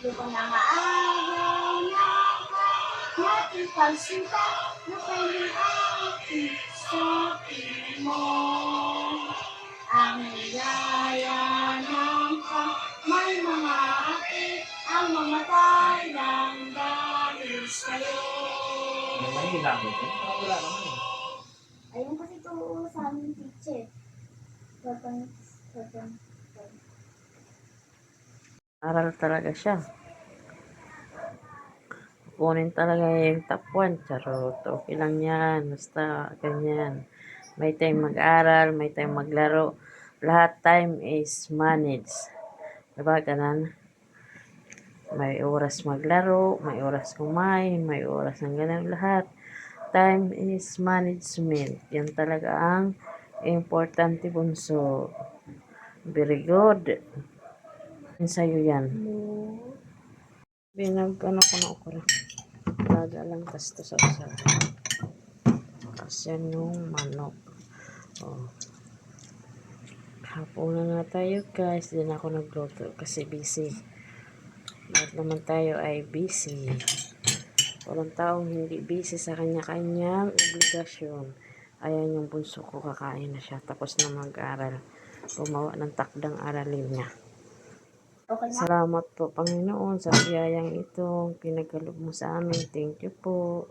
Lupa na maaraw na nating pagsinta na pwedeng aking sa piling mo. Ang ligaya ng may mga akit ang mamatay ng dahil sa'yo. May ginamit yun? Wala naman. Ayun kasi ito sa aming teacher. Aral talaga siya. Kunin talaga yung top 1. Charot. Okay lang yan. Basta ganyan. May time mag-aral, may time maglaro. Lahat time is managed. Diba ganan? May oras maglaro, may oras kumain, may oras ng ganun lahat. Time is management. Yan talaga ang importante, bunso. Very good. Sa'yo yan. Ano ko na okra. Laga lang tas to sa kasi yung manok. Oh. Hapunan na tayo guys. Hindi na ako nagluto kasi busy. Lahat naman tayo ay busy. Walang taong hindi busy sa kanya-kanyang obligasyon. Ayan yung bunso ko, kakain na siya. Tapos na mag-aral. Gumawa ng takdang aralin niya. Okay na. Salamat po Panginoon sa biyayang ito. Pinagkaloob mo sa amin. Thank you po.